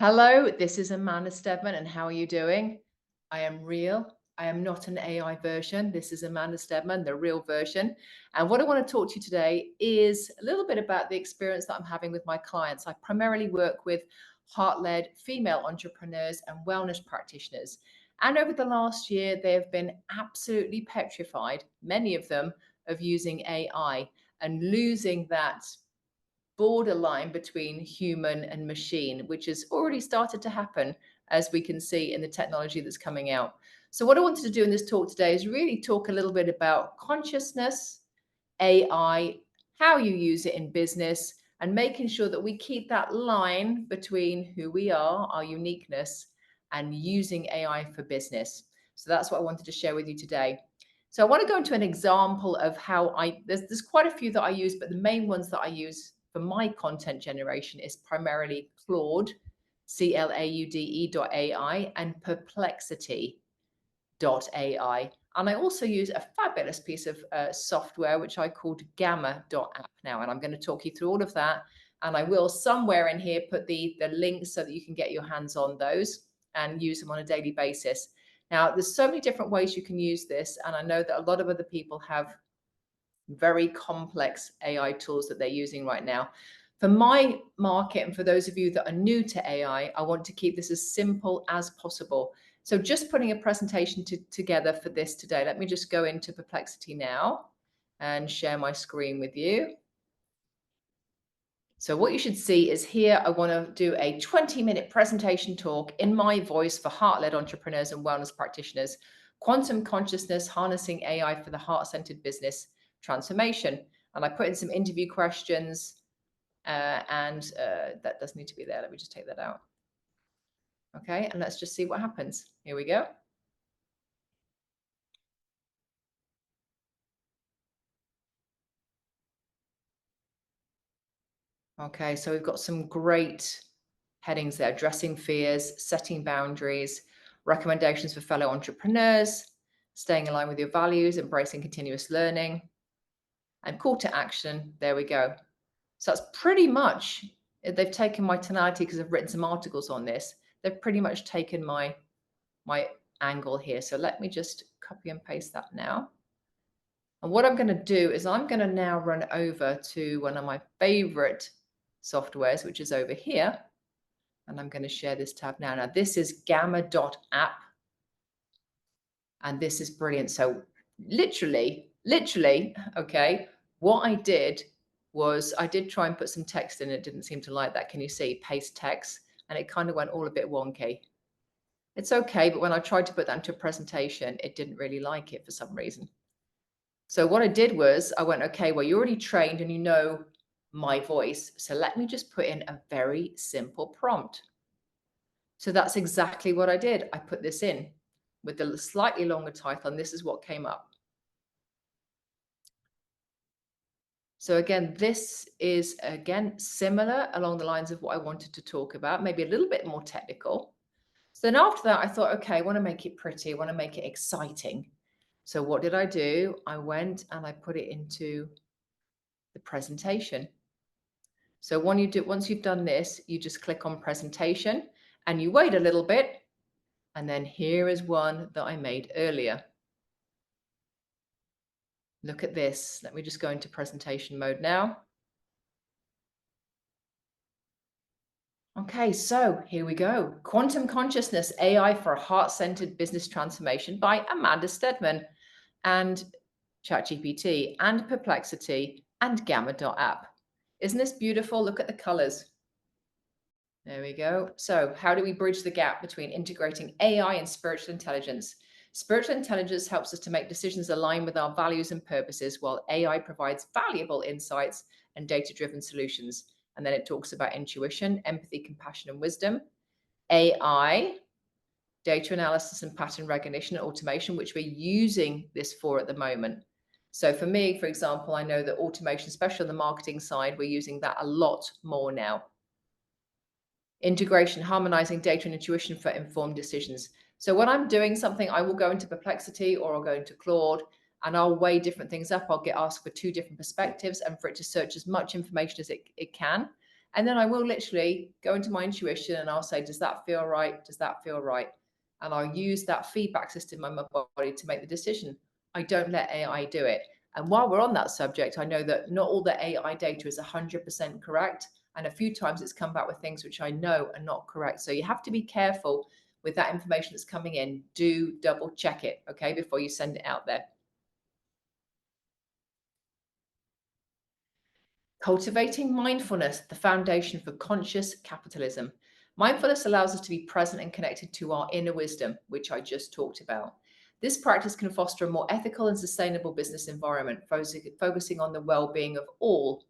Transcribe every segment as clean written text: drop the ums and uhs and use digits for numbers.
Hello, this is Amanda Stedman, and how are you doing? I am real. I am not an AI version. This is Amanda Stedman, the real version. And what I want to talk to you today is a little bit about the experience that I'm having with my clients. I primarily work with heart-led female entrepreneurs and wellness practitioners. And over the last year, they have been absolutely petrified, many of them, of using AI and losing that borderline between human and machine, which has already started to happen, as we can see in the technology that's coming out. So, what I wanted to do in this talk today is really talk a little bit about consciousness, AI, how you use it in business, and making sure that we keep that line between who we are, our uniqueness, and using AI for business. So, that's what I wanted to share with you today. So I want to go into an example of how there's quite a few that I use, but the main ones that I use for my content generation is primarily Claude, CLAUDE.ai, and Perplexity.ai. And I also use a fabulous piece of software, which I called Gamma.app now. And I'm going to talk you through all of that. And I will somewhere in here put the links so that you can get your hands on those and use them on a daily basis. Now, there's so many different ways you can use this. And I know that a lot of other people have very complex AI tools that they're using right now. For my market, and for those of you that are new to AI, I want to keep this as simple as possible. So just putting a presentation together for this today. Let me just go into Perplexity now and share my screen with you. So what you should see is here, I want to do a 20-minute presentation talk in my voice for heart-led entrepreneurs and wellness practitioners, quantum consciousness, harnessing AI for the heart-centered business transformation. And I put in some interview questions and that does need to be there. Let me just take that out. Okay, and let's just see what happens. Here we go. Okay, so we've got some great headings there: addressing fears, setting boundaries, recommendations for fellow entrepreneurs, staying in line with your values, embracing continuous learning, and call to action. There we go. So that's pretty much, they've taken my tonality because I've written some articles on this. They've pretty much taken my angle here. So let me just copy and paste that now. And what I'm going to do is I'm going to now run over to one of my favorite softwares, which is over here. And I'm going to share this tab now. Now, this is Gamma.app. And this is brilliant. So literally, okay, what I did was I did try and put some text in. It didn't seem to like that. Can you see? Paste text. And it kind of went all a bit wonky. It's okay. But when I tried to put that into a presentation, it didn't really like it for some reason. So what I did was I went, okay, well, you're already trained and you know my voice. So let me just put in a very simple prompt. So that's exactly what I did. I put this in with the slightly longer title, and this is what came up. So again, this is, again, similar along the lines of what I wanted to talk about, maybe a little bit more technical. So then after that, I thought, okay, I want to make it pretty. I want to make it exciting. So what did I do? I went and I put it into the presentation. So once you've done this, you just click on presentation and you wait a little bit. And then here is one that I made earlier. Look at this. Let me just go into presentation mode now. Okay, so here we go. Quantum Consciousness, AI for a Heart-Centered Business Transformation by Amanda Stedman and ChatGPT and Perplexity and Gamma.app. Isn't this beautiful? Look at the colors. There we go. So how do we bridge the gap between integrating AI and spiritual intelligence? Spiritual intelligence helps us to make decisions aligned with our values and purposes, while AI provides valuable insights and data-driven solutions. And then it talks about intuition, empathy, compassion, and wisdom. AI, data analysis and pattern recognition and automation, which we're using this for at the moment. So for me, for example, I know that automation, especially on the marketing side, we're using that a lot more now. Integration, harmonizing data and intuition for informed decisions. So when I'm doing something, I will go into Perplexity or I'll go into Claude and I'll weigh different things up. I'll get asked for two different perspectives and for it to search as much information as it can. And then I will literally go into my intuition and I'll say, does that feel right? Does that feel right? And I'll use that feedback system in my body to make the decision. I don't let AI do it. And while we're on that subject, I know that not all the AI data is 100% correct. And a few times it's come back with things which I know are not correct. So you have to be careful with that information that's coming in. Do double check it, okay, before you send it out there. Cultivating mindfulness, the foundation for conscious capitalism. Mindfulness allows us to be present and connected to our inner wisdom, which I just talked about. This practice can foster a more ethical and sustainable business environment, focusing on the well being of all,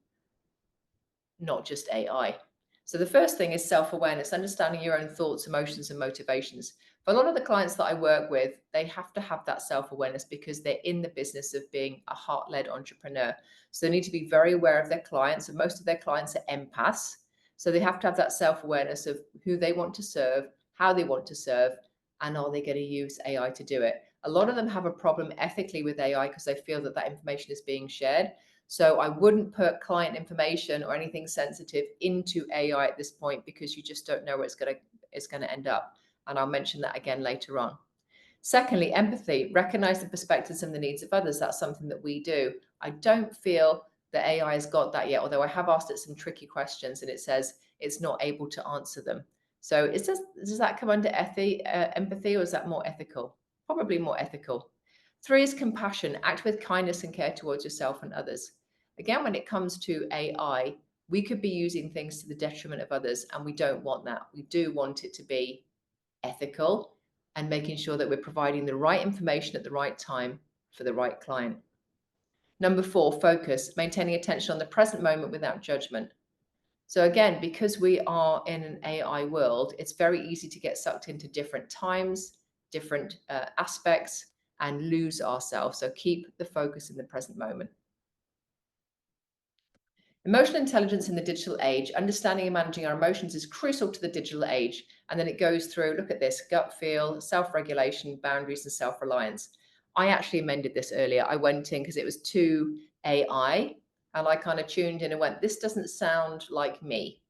not just AI. So the first thing is self-awareness, understanding your own thoughts, emotions, and motivations. For a lot of the clients that I work with, they have to have that self-awareness because they're in the business of being a heart-led entrepreneur. So they need to be very aware of their clients, and most of their clients are empaths. So they have to have that self-awareness of who they want to serve, how they want to serve, and are they going to use AI to do it? A lot of them have a problem ethically with AI because they feel that that information is being shared. So I wouldn't put client information or anything sensitive into AI at this point because you just don't know where it's going to end up. And I'll mention that again later on. Secondly, empathy, recognize the perspectives and the needs of others. That's something that we do. I don't feel that AI has got that yet, although I have asked it some tricky questions and it says it's not able to answer them. So does that come under empathy, or is that more ethical? Probably more ethical. Three is compassion, act with kindness and care towards yourself and others. Again, when it comes to AI, we could be using things to the detriment of others, and we don't want that. We do want it to be ethical and making sure that we're providing the right information at the right time for the right client. Number four, focus, maintaining attention on the present moment without judgment. So again, because we are in an AI world, it's very easy to get sucked into different times, different aspects, and lose ourselves. So keep the focus in the present moment. Emotional intelligence in the digital age, understanding and managing our emotions is crucial to the digital age. And then it goes through, look at this, gut feel, self-regulation, boundaries, and self-reliance. I actually amended this earlier. I went in because it was too AI, and I kind of tuned in and went, this doesn't sound like me.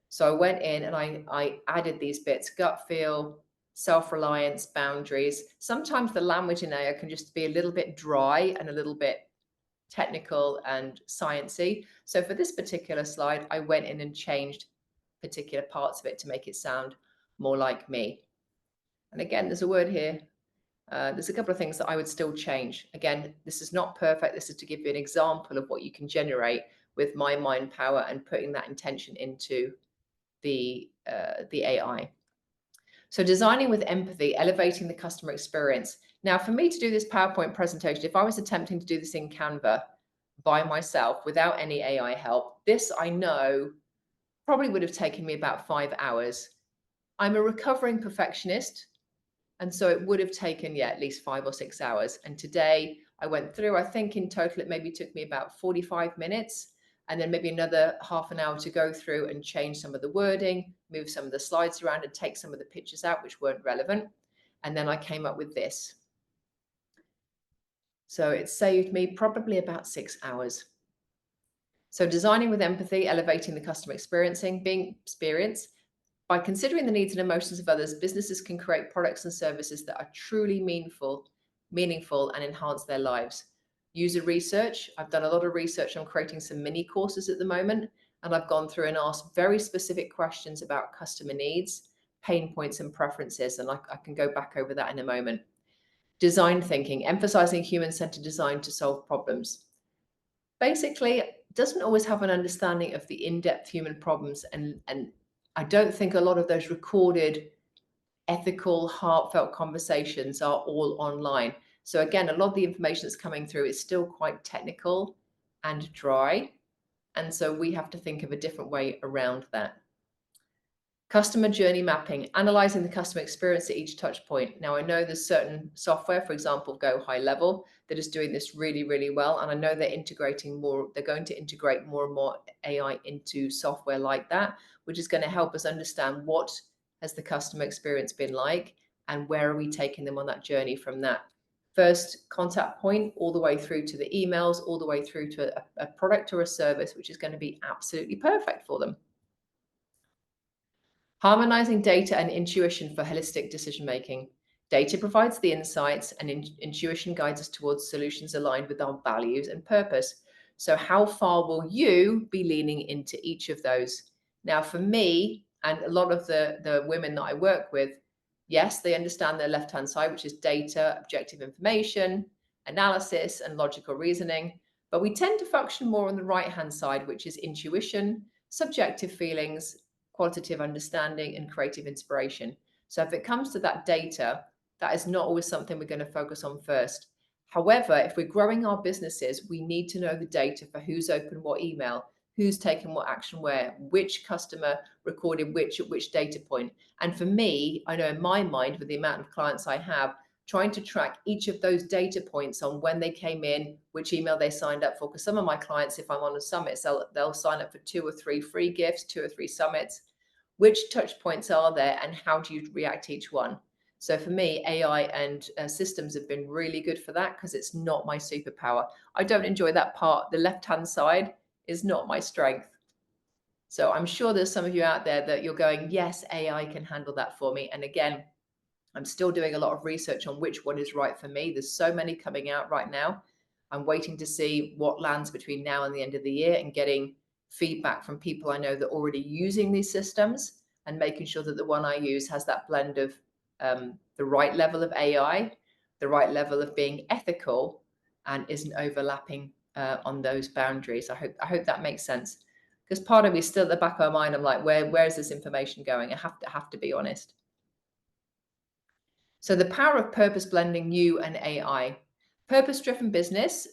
So I went in and I added these bits, gut feel, self-reliance, boundaries. Sometimes the language in AI can just be a little bit dry and a little bit technical and sciencey. So for this particular slide, I went in and changed particular parts of it to make it sound more like me. And again, there's a word here. There's a couple of things that I would still change. Again, this is not perfect. This is to give you an example of what you can generate with my mind power and putting that intention into the AI. So designing with empathy, elevating the customer experience. Now, for me to do this PowerPoint presentation, if I was attempting to do this in Canva by myself without any AI help, this I know probably would have taken me about 5 hours. I'm a recovering perfectionist, and so it would have taken, at least 5 or 6 hours. And today I went through, I think in total, it maybe took me about 45 minutes and then maybe another half an hour to go through and change some of the wording, move some of the slides around and take some of the pictures out, which weren't relevant. And then I came up with this. So it saved me probably about 6 hours. So designing with empathy, elevating the customer experience. By considering the needs and emotions of others, businesses can create products and services that are truly meaningful and enhance their lives. User research. I've done a lot of research on creating some mini courses at the moment, and I've gone through and asked very specific questions about customer needs, pain points, and preferences, and I can go back over that in a moment. Design thinking, emphasizing human-centered design to solve problems. Basically, doesn't always have an understanding of the in-depth human problems, and I don't think a lot of those recorded, ethical, heartfelt conversations are all online. So again, a lot of the information that's coming through is still quite technical and dry. And so we have to think of a different way around that. Customer journey mapping, analyzing the customer experience at each touch point. Now, I know there's certain software, for example, Go High Level, that is doing this really, really well. And I know they're integrating more, they're going to integrate more and more AI into software like that, which is going to help us understand what has the customer experience been like and where are we taking them on that journey from that first contact point all the way through to the emails, all the way through to a product or a service, which is going to be absolutely perfect for them. Harmonizing data and intuition for holistic decision making. Data provides the insights, and intuition guides us towards solutions aligned with our values and purpose. So, how far will you be leaning into each of those? Now, for me, and a lot of the women that I work with, yes, they understand their left hand side, which is data, objective information, analysis, and logical reasoning. But we tend to function more on the right hand side, which is intuition, subjective feelings, qualitative understanding, and creative inspiration. So if it comes to that data, that is not always something we're going to focus on first. However, if we're growing our businesses, we need to know the data for who's opened what email, who's taken what action where, which customer recorded which at which data point. And for me, I know in my mind, with the amount of clients I have, trying to track each of those data points on when they came in, which email they signed up for. Because some of my clients, if I'm on a summit, they'll sign up for 2 or 3 free gifts, 2 or 3 summits. Which touch points are there, and how do you react to each one? So for me, AI and systems have been really good for that, because it's not my superpower. I don't enjoy that part. The left-hand side is not my strength. So I'm sure there's some of you out there that you're going, yes, AI can handle that for me. And again, I'm still doing a lot of research on which one is right for me. There's so many coming out right now. I'm waiting to see what lands between now and the end of the year, and getting feedback from people I know that are already using these systems, and making sure that the one I use has that blend of the right level of AI, the right level of being ethical, and isn't overlapping on those boundaries. I hope that makes sense. Because part of me still at the back of my mind, I'm like, where is this information going? I have to be honest. So the power of purpose blending you and AI. Purpose-driven business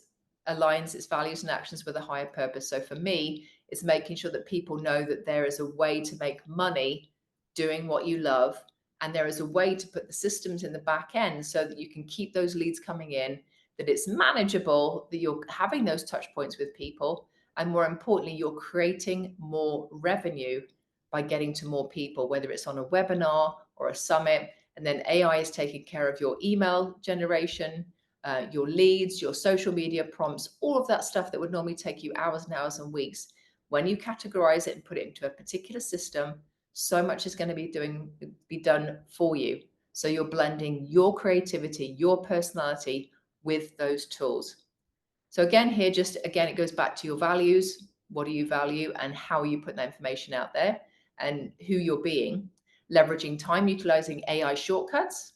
aligns its values and actions with a higher purpose. So for me, it's making sure that people know that there is a way to make money doing what you love, and there is a way to put the systems in the back end so that you can keep those leads coming in, that it's manageable, that you're having those touch points with people, and more importantly, you're creating more revenue by getting to more people, whether it's on a webinar or a summit. And then AI is taking care of your email generation, your leads, your social media prompts, all of that stuff that would normally take you hours and hours and weeks. When you categorize it and put it into a particular system, so much is going to be done for you. So you're blending your creativity, your personality with those tools. So again, here, it goes back to your values. What do you value, and how are you putting that information out there, and who you're being. Leveraging time, utilizing AI shortcuts.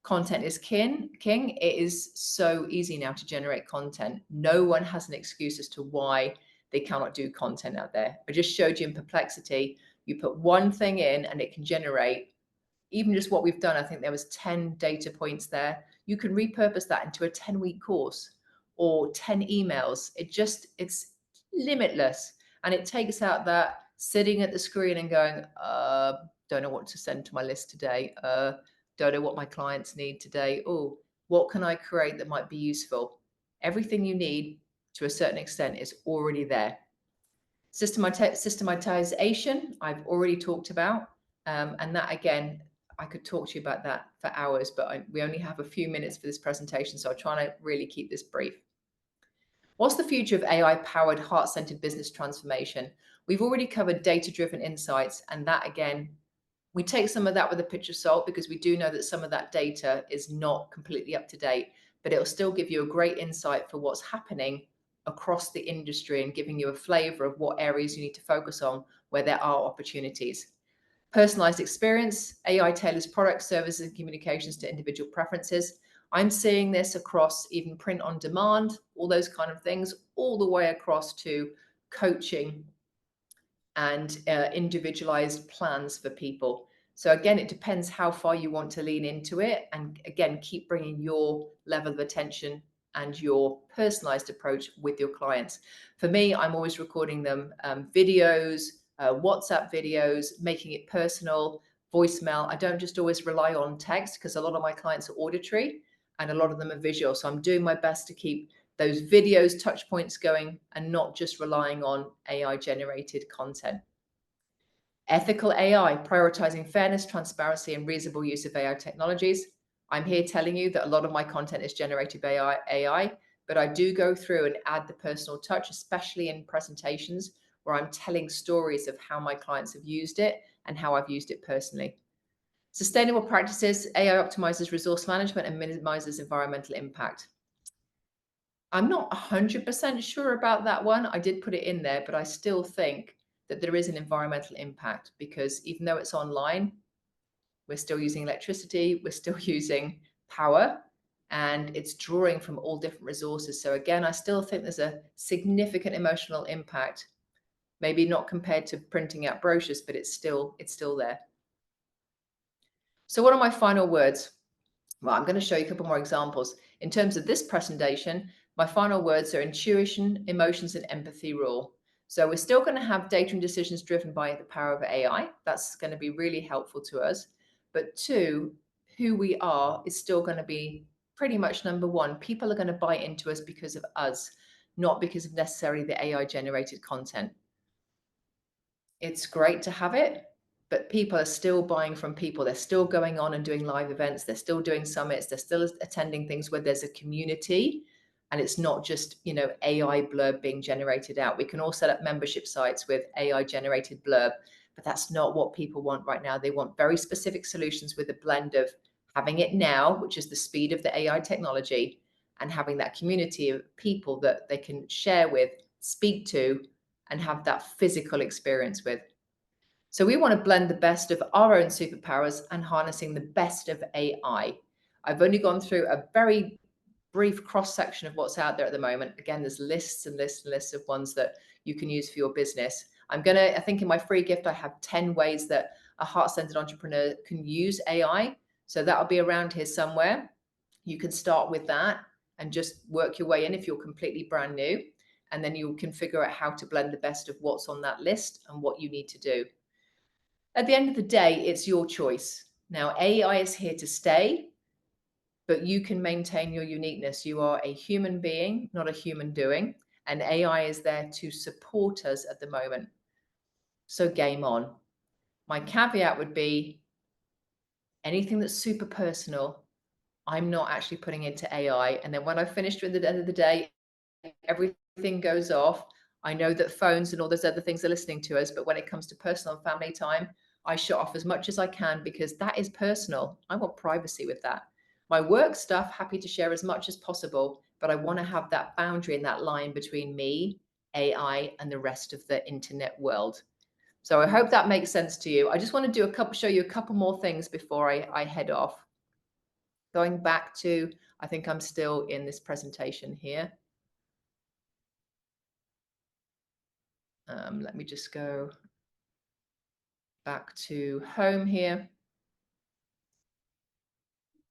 Content is king. It is so easy now to generate content. No one has an excuse as to why they cannot do content out there. I just showed you in Perplexity. You put one thing in and it can generate, even just what we've done. I think there was 10 data points there. You can repurpose that into a 10-week course or 10 emails. It's limitless. And it takes out that sitting at the screen and going, don't know what to send to my list today. Don't know what my clients need today. Oh, what can I create that might be useful? Everything you need to a certain extent is already there. Systematization, I've already talked about. And that, again, I could talk to you about that for hours, but we only have a few minutes for this presentation, so I'll try to really keep this brief. What's the future of AI-powered, heart-centered business transformation? We've already covered data-driven insights, and that, again, we take some of that with a pinch of salt, because we do know that some of that data is not completely up to date, but it'll still give you a great insight for what's happening across the industry, and giving you a flavor of what areas you need to focus on where there are opportunities. Personalized experience, AI tailors products, services, and communications to individual preferences. I'm seeing this across even print on demand, all those kind of things, all the way across to coaching and individualized plans for people. So again, it depends how far you want to lean into it. And again, keep bringing your level of attention and your personalized approach with your clients. For me, I'm always recording them videos, WhatsApp videos, making it personal, voicemail. I don't just always rely on text, because a lot of my clients are auditory and a lot of them are visual. So I'm doing my best to keep those videos, touch points going, and not just relying on AI generated content. Ethical AI, prioritizing fairness, transparency, and reasonable use of AI technologies. I'm here telling you that a lot of my content is generated by AI, but I do go through and add the personal touch, especially in presentations where I'm telling stories of how my clients have used it and how I've used it personally. Sustainable practices, AI optimizes resource management and minimizes environmental impact. I'm not 100% sure about that one. I did put it in there, but I still think that there is an environmental impact, because even though it's online, we're still using electricity, we're still using power, and it's drawing from all different resources. So again, I still think there's a significant emotional impact, maybe not compared to printing out brochures, but it's still there. So what are my final words? Well, I'm going to show you a couple more examples. In terms of this presentation, my final words are intuition, emotions, and empathy rule. So we're still going to have data and decisions driven by the power of AI. That's going to be really helpful to us. But two, who we are is still going to be pretty much number one. People are going to buy into us because of us, not because of necessarily the AI generated content. It's great to have it, but people are still buying from people. They're still going on and doing live events. They're still doing summits. They're still attending things where there's a community, and it's not just, AI blurb being generated out. We can all set up membership sites with AI generated blurb, but that's not what people want right now. They want very specific solutions with a blend of having it now, which is the speed of the AI technology, and having that community of people that they can share with, speak to, and have that physical experience with. So we want to blend the best of our own superpowers and harnessing the best of AI. I've only gone through a very brief cross-section of what's out there at the moment. Again, there's lists and lists and lists of ones that you can use for your business. I think in my free gift, I have 10 ways that a heart-centered entrepreneur can use AI. So that'll be around here somewhere. You can start with that and just work your way in if you're completely brand new. And then you can figure out how to blend the best of what's on that list and what you need to do. At the end of the day, it's your choice. Now, AI is here to stay, but you can maintain your uniqueness. You are a human being, not a human doing, and AI is there to support us at the moment. So game on. My caveat would be anything that's super personal, I'm not actually putting into AI. And then when I've finished at the end of the day, everything goes off. I know that phones and all those other things are listening to us, but when it comes to personal and family time, I shut off as much as I can, because that is personal. I want privacy with that. My work stuff, happy to share as much as possible, but I want to have that boundary and that line between me, AI, and the rest of the internet world. So I hope that makes sense to you. I just want to show you a couple more things before I head off. Going back to, I think I'm still in this presentation here. Let me just go back to home here.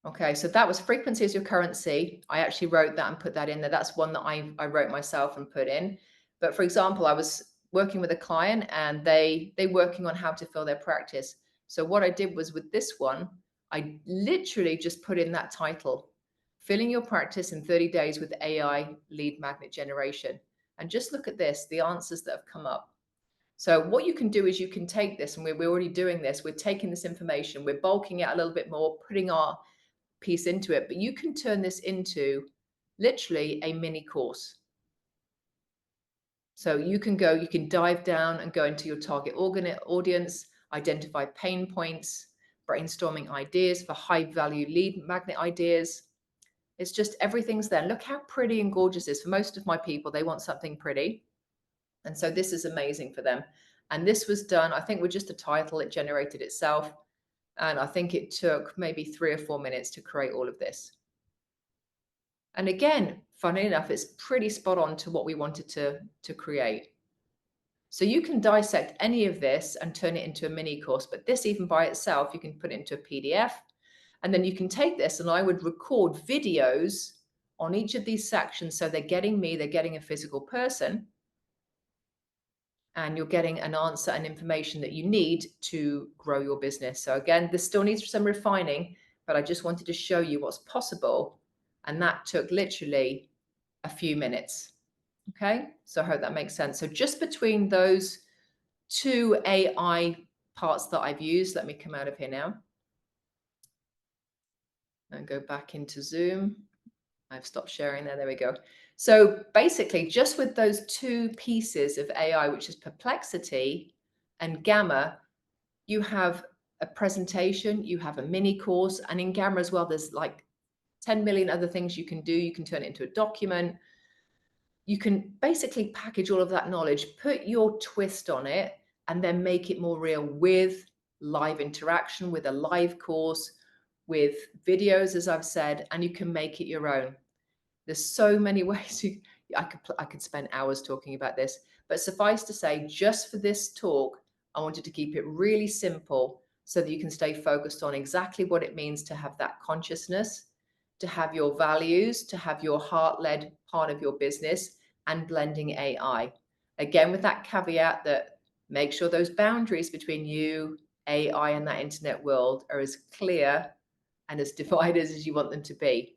Okay, so that was frequency as your currency. I actually wrote that and put that in there. That's one that I wrote myself and put in. But for example, I was working with a client and they working on how to fill their practice. So what I did was, with this one, I literally just put in that title, filling your practice in 30 days with AI lead magnet generation. And just look at this, the answers that have come up. So what you can do is you can take this, and we're already doing this. We're taking this information, we're bulking it a little bit more, putting our piece into it, but you can turn this into literally a mini course. So you can dive down and go into your target audience, identify pain points, brainstorming ideas for high value lead magnet ideas. It's just, everything's there. Look how pretty and gorgeous it is. For most of my people, they want something pretty. And so this is amazing for them. And this was done, I think, with just a title. It generated itself. And I think it took maybe 3 or 4 minutes to create all of this. And again, funnily enough, it's pretty spot on to what we wanted to create. So you can dissect any of this and turn it into a mini course, but this, even by itself, you can put it into a PDF. And then you can take this, and I would record videos on each of these sections. So they're getting me, they're getting a physical person, and you're getting an answer and information that you need to grow your business. So again, this still needs some refining, but I just wanted to show you what's possible. And that took literally a few minutes. Okay, so I hope that makes sense. So just between those two AI parts that I've used, let me come out of here now and go back into Zoom. I've stopped sharing there. There we go. So basically, just with those two pieces of AI, which is perplexity and gamma, you have a presentation, you have a mini course, and in Gamma as well, there's like 10 million other things you can do. You can turn it into a document. You can basically package all of that knowledge, put your twist on it, and then make it more real with live interaction, with a live course, with videos, as I've said, and you can make it your own. There's so many ways I could spend hours talking about this, but suffice to say, just for this talk, I wanted to keep it really simple so that you can stay focused on exactly what it means to have that consciousness, to have your values, to have your heart-led part of your business, and blending AI. Again, with that caveat that make sure those boundaries between you, AI, and that internet world are as clear and as divided as you want them to be.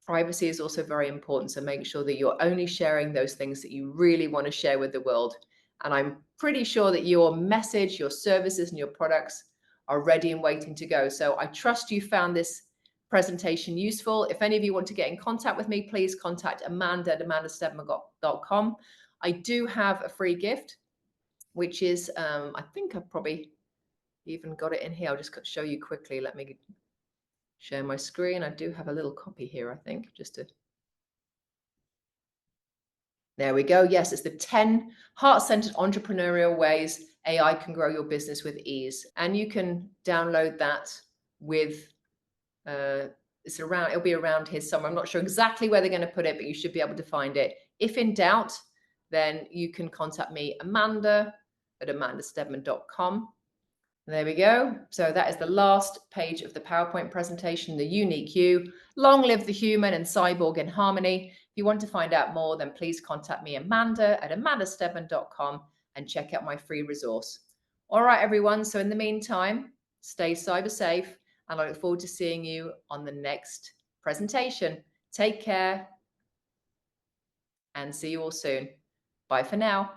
Privacy is also very important, so make sure that you're only sharing those things that you really want to share with the world. And I'm pretty sure that your message, your services, and your products are ready and waiting to go. So I trust you found this presentation useful. If any of you want to get in contact with me, please contact Amanda at amandastedman.com. I do have a free gift, which is, I think I've probably even got it in here. I'll just show you quickly. Let me share my screen. I do have a little copy here, I think, just to... There we go. Yes, it's the 10 heart-centered entrepreneurial ways AI can grow your business with ease. And you can download that with, it'll be around here somewhere. I'm not sure exactly where they're going to put it, but you should be able to find it. If in doubt, then you can contact me, Amanda at amandastedman.com. There we go. So that is the last page of the PowerPoint presentation, the unique you. Long live the human and cyborg in harmony. If you want to find out more, then please contact me, Amanda at amandastedman.com, and check out my free resource. All right, everyone. So in the meantime, stay cyber safe, and I look forward to seeing you on the next presentation. Take care and see you all soon. Bye for now.